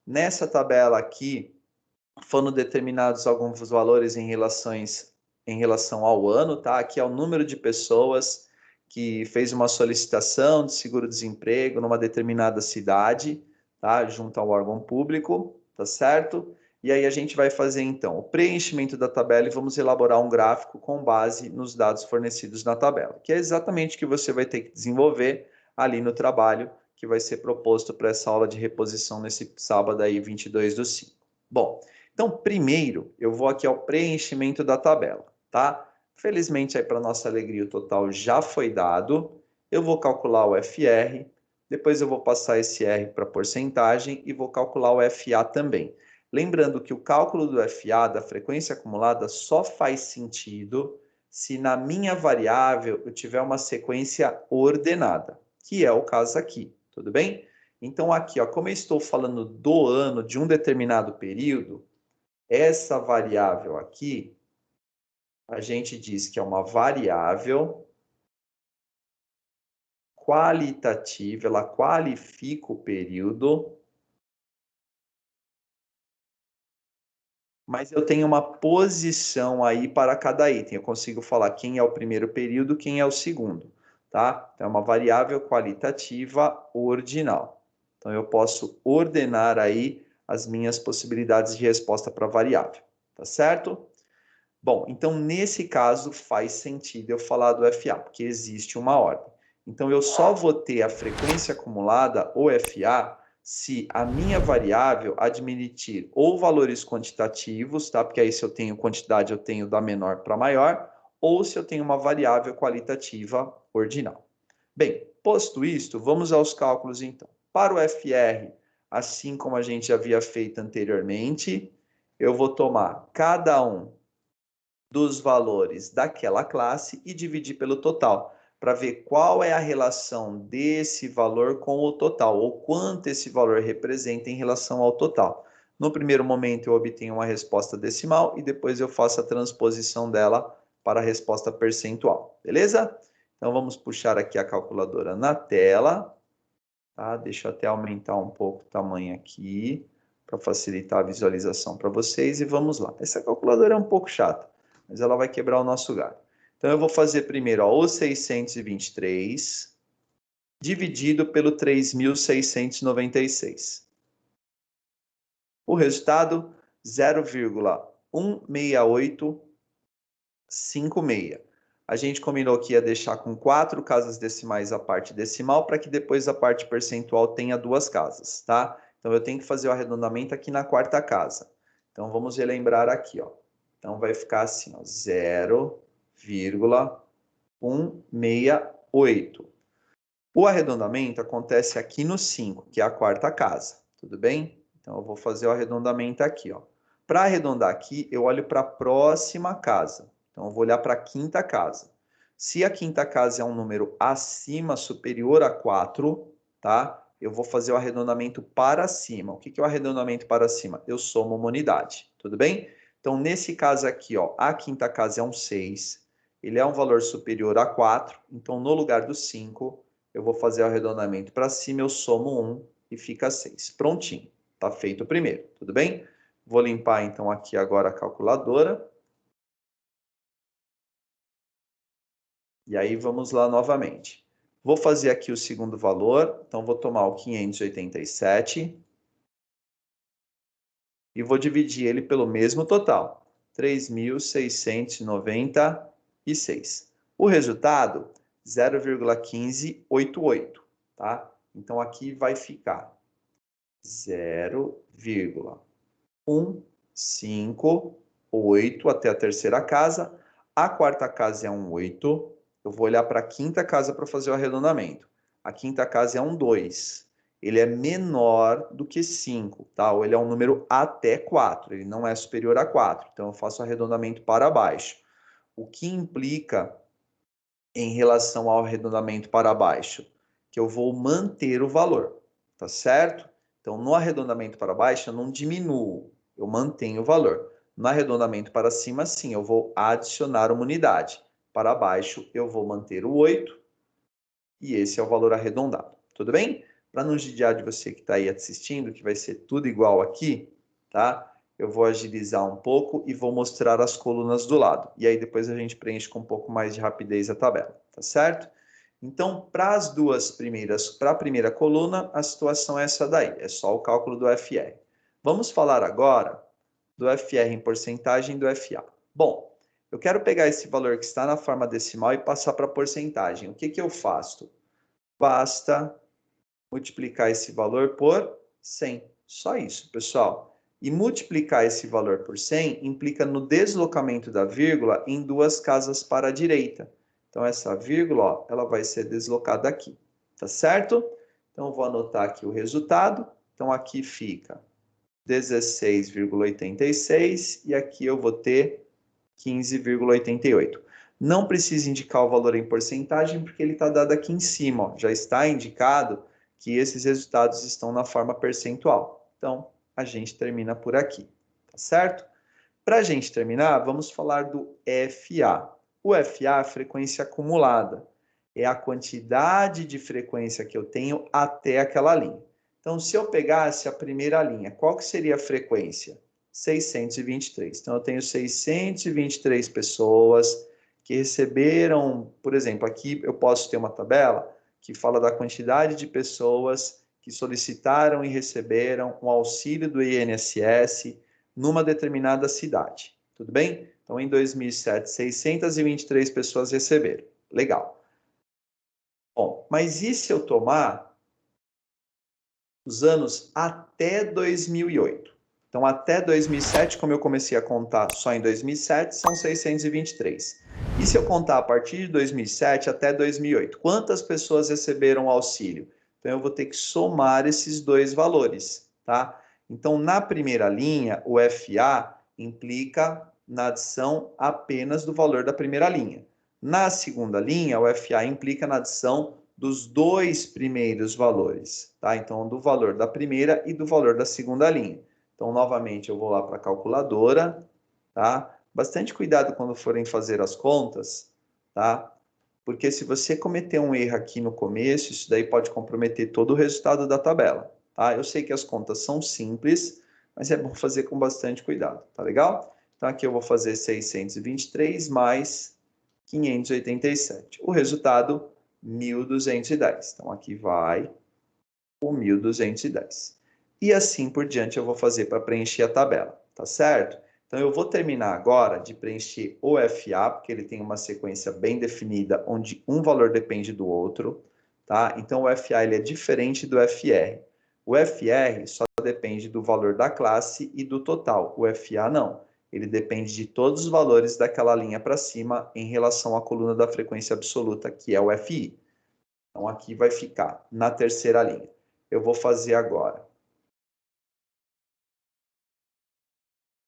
Nessa tabela aqui, foram determinados alguns valores em relação ao ano, tá? Aqui é o número de pessoas que fez uma solicitação de seguro-desemprego numa determinada cidade, tá? Junto ao órgão público, tá certo? E aí a gente vai fazer, então, o preenchimento da tabela e vamos elaborar um gráfico com base nos dados fornecidos na tabela, que é exatamente o que você vai ter que desenvolver ali no trabalho que vai ser proposto para essa aula de reposição nesse sábado aí, 22/5. Bom, então, primeiro, eu vou aqui ao preenchimento da tabela, tá? Felizmente, aí para nossa alegria, o total já foi dado. Eu vou calcular o FR, depois eu vou passar esse R para porcentagem e vou calcular o FA também. Lembrando que o cálculo do FA, da frequência acumulada, só faz sentido se na minha variável eu tiver uma sequência ordenada, que é o caso aqui, tudo bem? Então, aqui, ó, como eu estou falando do ano de um determinado período, essa variável aqui, a gente diz que é uma variável qualitativa, ela qualifica o período, mas eu tenho uma posição aí para cada item. Eu consigo falar quem é o primeiro período, quem é o segundo, tá? Então, é uma variável qualitativa ordinal. Então, eu posso ordenar aí as minhas possibilidades de resposta para a variável, tá certo? Bom, então nesse caso faz sentido eu falar do FA, porque existe uma ordem. Então eu só vou ter a frequência acumulada, ou FA, se a minha variável admitir ou valores quantitativos, tá? Porque aí se eu tenho quantidade, eu tenho da menor para maior, ou se eu tenho uma variável qualitativa ordinal. Bem, posto isto, vamos aos cálculos então. Para o FR, assim como a gente havia feito anteriormente, eu vou tomar cada um dos valores daquela classe e dividir pelo total, para ver qual é a relação desse valor com o total, ou quanto esse valor representa em relação ao total. No primeiro momento, eu obtenho uma resposta decimal e depois eu faço a transposição dela para a resposta percentual, beleza? Então, vamos puxar aqui a calculadora na tela, tá? Deixa eu até aumentar um pouco o tamanho aqui, para facilitar a visualização para vocês, e vamos lá. Essa calculadora é um pouco chata, mas ela vai quebrar o nosso galho. Então, eu vou fazer primeiro ó, o 623 dividido pelo 3.696. O resultado, 0,16856. A gente combinou que ia deixar com 4 casas decimais a parte decimal, para que depois a parte percentual tenha 2 casas, tá? Então, eu tenho que fazer o arredondamento aqui na quarta casa. Então, vamos relembrar aqui, ó. Então, vai ficar assim, ó, 0,168. O arredondamento acontece aqui no 5, que é a quarta casa, tudo bem? Então, eu vou fazer o arredondamento aqui, ó. Para arredondar aqui, eu olho para a próxima casa. Então, eu vou olhar para a quinta casa. Se a quinta casa é um número acima, superior a 4, tá? Eu vou fazer o arredondamento para cima. O que é o arredondamento para cima? Eu somo uma unidade, tudo bem? Então, nesse caso aqui, ó, a quinta casa é um 6. Ele é um valor superior a 4. Então, no lugar do 5, eu vou fazer o arredondamento para cima, eu somo 1 e fica 6. Prontinho. Tá feito o primeiro, tudo bem? Vou limpar então aqui agora a calculadora. E aí vamos lá novamente. Vou fazer aqui o segundo valor, então vou tomar o 587 e vou dividir ele pelo mesmo total, 3.696. O resultado, 0,1588, tá? Então aqui vai ficar 0,158 até a terceira casa. A quarta casa é um 8. Eu vou olhar para a quinta casa para fazer o arredondamento. A quinta casa é um 2. Ele é menor do que 5, tá? Ou ele é um número até 4. Ele não é superior a 4. Então, eu faço o arredondamento para baixo. O que implica em relação ao arredondamento para baixo? Que eu vou manter o valor, tá certo? Então, no arredondamento para baixo, eu não diminuo, eu mantenho o valor. No arredondamento para cima, sim, eu vou adicionar uma unidade. Para baixo, eu vou manter o 8, e esse é o valor arredondado. Tudo bem? para não judiar de você que está aí assistindo, que vai ser tudo igual aqui, tá? Eu vou agilizar um pouco e vou mostrar as colunas do lado. E aí depois a gente preenche com um pouco mais de rapidez a tabela, tá certo? Então, para as duas primeiras, para a primeira coluna, a situação é essa daí, é só o cálculo do FR. Vamos falar agora do FR em porcentagem e do FA. Bom, eu quero pegar esse valor que está na forma decimal e passar para porcentagem. O que que eu faço? Basta multiplicar esse valor por 100. Só isso, pessoal. E multiplicar esse valor por 100 implica no deslocamento da vírgula em duas casas para a direita. Então, essa vírgula, ó, ela vai ser deslocada aqui, tá certo? Então, eu vou anotar aqui o resultado. Então, aqui fica 16,86 e aqui eu vou ter 15,88. Não precisa indicar o valor em porcentagem, porque ele está dado aqui em cima. Ó. Já está indicado que esses resultados estão na forma percentual. Então, a gente termina por aqui, tá certo? Para a gente terminar, vamos falar do FA. O FA é a frequência acumulada. É a quantidade de frequência que eu tenho até aquela linha. Então, se eu pegasse a primeira linha, qual que seria a frequência? 623. Então, eu tenho 623 pessoas que receberam, por exemplo, aqui eu posso ter uma tabela que fala da quantidade de pessoas que solicitaram e receberam um auxílio do INSS numa determinada cidade. Tudo bem? Então, em 2007, 623 pessoas receberam. Legal. Bom, mas e se eu tomar os anos até 2008? Então, até 2007, como eu comecei a contar só em 2007, são 623. E se eu contar a partir de 2007 até 2008, quantas pessoas receberam auxílio? Então, eu vou ter que somar esses dois valores, tá? Então, na primeira linha, o FA implica na adição apenas do valor da primeira linha. Na segunda linha, o FA implica na adição dos dois primeiros valores, tá? Então, do valor da primeira e do valor da segunda linha. Então, novamente, eu vou lá para a calculadora, tá? Bastante cuidado quando forem fazer as contas, tá? Porque se você cometer um erro aqui no começo, isso daí pode comprometer todo o resultado da tabela, tá? Eu sei que as contas são simples, mas é bom fazer com bastante cuidado, tá legal? Então, aqui eu vou fazer 623 mais 587. O resultado, 1.210. Então, aqui vai o 1.210. E assim por diante eu vou fazer para preencher a tabela, tá certo? Então, eu vou terminar agora de preencher o FA, porque ele tem uma sequência bem definida, onde um valor depende do outro, tá? Então, o FA ele é diferente do FR. O FR só depende do valor da classe e do total. O FA não. Ele depende de todos os valores daquela linha para cima em relação à coluna da frequência absoluta, que é o FI. Então, aqui vai ficar na terceira linha. Eu vou fazer agora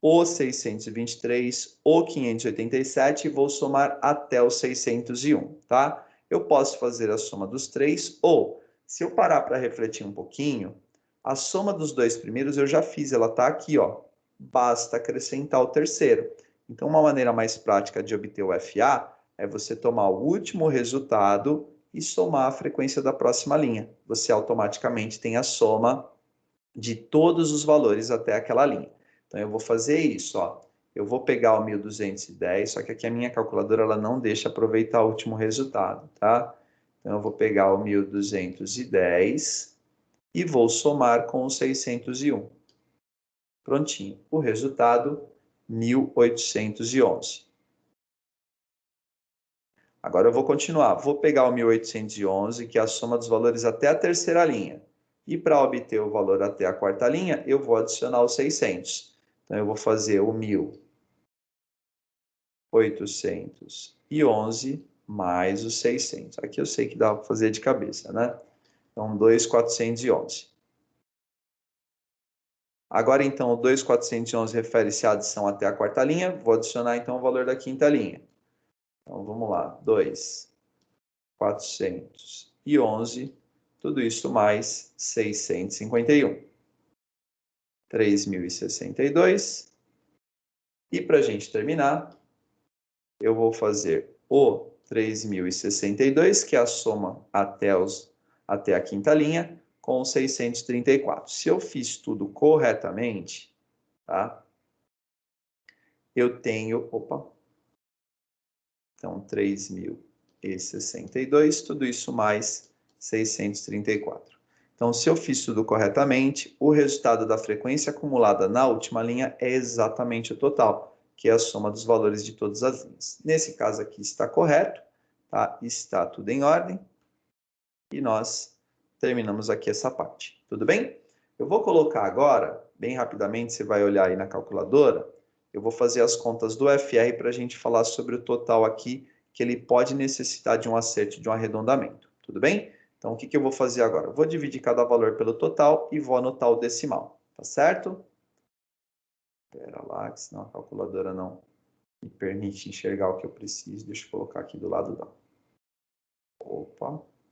o 623, o 587 e vou somar até o 601, tá? Eu posso fazer a soma dos três ou, se eu parar para refletir um pouquinho, a soma dos dois primeiros eu já fiz, ela tá aqui, ó. Basta acrescentar o terceiro. Então, uma maneira mais prática de obter o FA é você tomar o último resultado e somar a frequência da próxima linha. Você automaticamente tem a soma de todos os valores até aquela linha. Então, eu vou fazer isso, ó. Eu vou pegar o 1.210, só que aqui a minha calculadora ela não deixa aproveitar o último resultado, tá? Então, eu vou pegar o 1.210 e vou somar com o 601. Prontinho. O resultado, 1.811. Agora eu vou continuar. Vou pegar o 1.811, que é a soma dos valores até a terceira linha. E para obter o valor até a quarta linha, eu vou adicionar os 600. Então, eu vou fazer o 1.811 mais os 600. Aqui eu sei que dá para fazer de cabeça, né? Então, 2.411. Agora, então, o 2.411 refere-se à adição até a quarta linha. Vou adicionar, então, o valor da quinta linha. Então, vamos lá. 2.411. Tudo isso mais 651. 3.062. E para a gente terminar, eu vou fazer o 3.062, que é a soma até a quinta linha, com 634. Se eu fiz tudo corretamente, tá? Eu tenho, então 3.062, tudo isso mais 634. Então, se eu fiz tudo corretamente, o resultado da frequência acumulada na última linha é exatamente o total, que é a soma dos valores de todas as linhas. Nesse caso aqui está correto, tá? Está tudo em ordem. E nós terminamos aqui essa parte, tudo bem? Eu vou colocar agora, bem rapidamente, você vai olhar aí na calculadora, eu vou fazer as contas do FR para a gente falar sobre o total aqui, que ele pode necessitar de um acerto, de um arredondamento, tudo bem? Então, o que eu vou fazer agora? Eu vou dividir cada valor pelo total e vou anotar o decimal, tá certo? Espera lá, que senão a calculadora não me permite enxergar o que eu preciso. Deixa eu colocar aqui do lado da...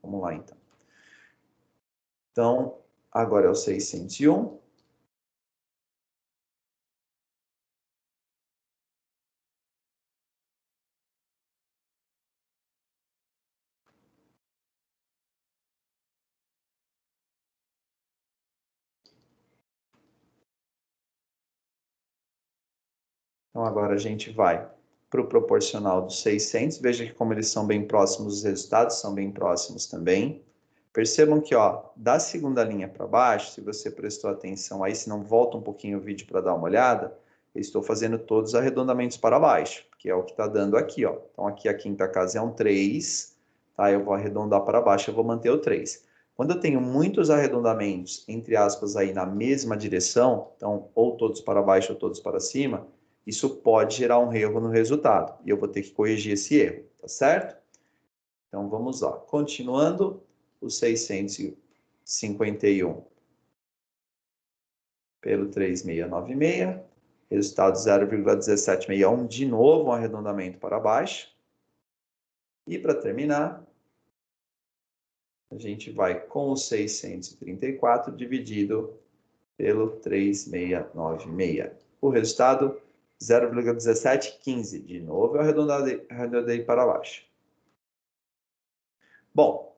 Vamos lá então. Então, agora é o 601. Então, agora a gente vai para o proporcional dos 600. Veja que como eles são bem próximos, os resultados são bem próximos também. Percebam que, ó, da segunda linha para baixo, se você prestou atenção aí, se não volta um pouquinho o vídeo para dar uma olhada, eu estou fazendo todos os arredondamentos para baixo, que é o que está dando aqui, ó. Então, aqui a quinta casa é um 3, tá? Eu vou arredondar para baixo, eu vou manter o 3. Quando eu tenho muitos arredondamentos, entre aspas, aí na mesma direção, então, ou todos para baixo ou todos para cima, isso pode gerar um erro no resultado. E eu vou ter que corrigir esse erro, tá certo? Então, vamos lá. Continuando, o 651 pelo 3696, resultado 0,1761, de novo um arredondamento para baixo. E para terminar, a gente vai com o 634 dividido pelo 3696. O resultado 0,1715. De novo, eu arredondei para baixo. Bom,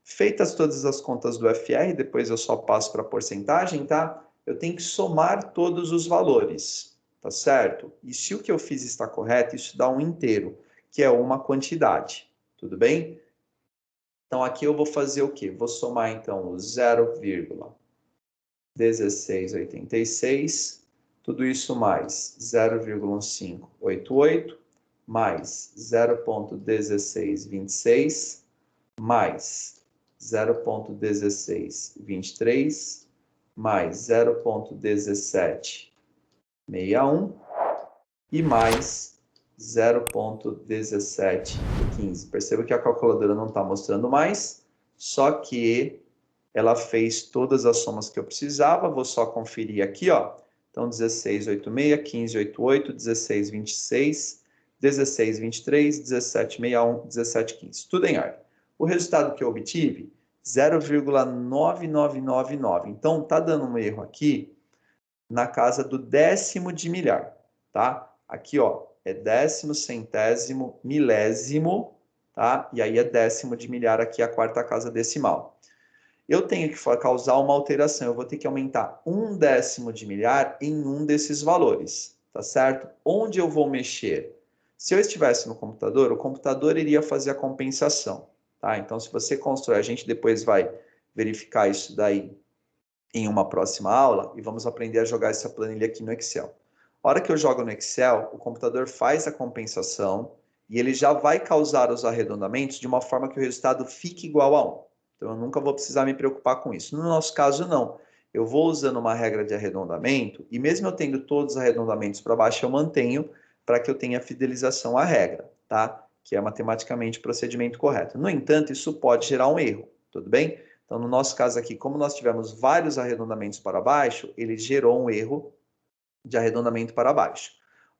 feitas todas as contas do FR, depois eu só passo para a porcentagem, tá? Eu tenho que somar todos os valores, tá certo? E se o que eu fiz está correto, isso dá um inteiro, que é uma quantidade, tudo bem? Então, aqui eu vou fazer o quê? Vou somar, então, o 0,1686, tudo isso mais 0,1588, mais 0,1626, mais 0,1623, mais 0,1761 e mais 0,1715. Perceba que a calculadora não está mostrando mais, só que ela fez todas as somas que eu precisava. Vou só conferir aqui, ó. Então, 1686, 1588, 1626, 1623, 1761, 1715. Tudo em ordem. O resultado que eu obtive, 0,9999. Então, tá dando um erro aqui na casa do décimo de milhar, tá? Aqui, ó, é décimo, centésimo, milésimo, tá? E aí é décimo de milhar aqui a quarta casa decimal. Eu tenho que causar uma alteração, eu vou ter que aumentar um décimo de milhar em um desses valores, tá certo? Onde eu vou mexer? Se eu estivesse no computador, o computador iria fazer a compensação, tá? Então, se você constrói, a gente depois vai verificar isso daí em uma próxima aula e vamos aprender a jogar essa planilha aqui no Excel. A hora que eu jogo no Excel, o computador faz a compensação e ele já vai causar os arredondamentos de uma forma que o resultado fique igual a 1. Então, eu nunca vou precisar me preocupar com isso. No nosso caso, não. Eu vou usando uma regra de arredondamento e mesmo eu tendo todos os arredondamentos para baixo, eu mantenho para que eu tenha fidelização à regra, tá? Que é matematicamente o procedimento correto. No entanto, isso pode gerar um erro, tudo bem? Então, no nosso caso aqui, como nós tivemos vários arredondamentos para baixo, ele gerou um erro de arredondamento para baixo.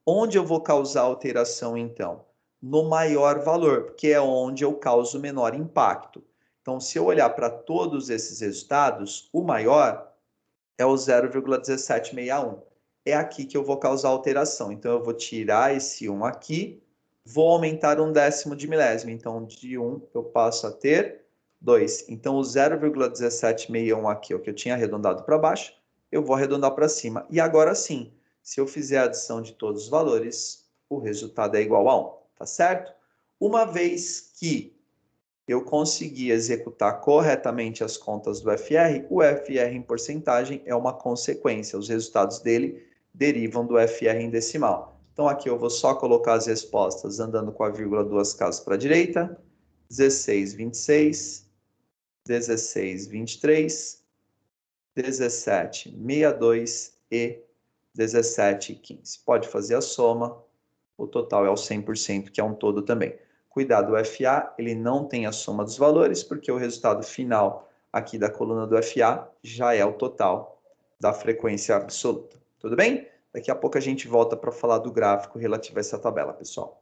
Onde eu vou causar alteração, então? No maior valor, porque é onde eu causo menor impacto. Então, se eu olhar para todos esses resultados, o maior é o 0,1761. É aqui que eu vou causar alteração. Então, eu vou tirar esse 1 aqui, vou aumentar um décimo de milésimo. Então, de 1 eu passo a ter 2. Então, o 0,1761 aqui, o que eu tinha arredondado para baixo, eu vou arredondar para cima. E agora sim, se eu fizer a adição de todos os valores, o resultado é igual a 1, tá certo? Uma vez que eu consegui executar corretamente as contas do FR, o FR em porcentagem é uma consequência, os resultados dele derivam do FR em decimal. Então aqui eu vou só colocar as respostas andando com a vírgula duas casas para a direita, 16,26, 16,23, 17,62 e 17,15. Pode fazer a soma, o total é o 100%, que é um todo também. Cuidado, o FA, ele não tem a soma dos valores, porque o resultado final aqui da coluna do FA já é o total da frequência absoluta. Tudo bem? Daqui a pouco a gente volta para falar do gráfico relativo a essa tabela, pessoal.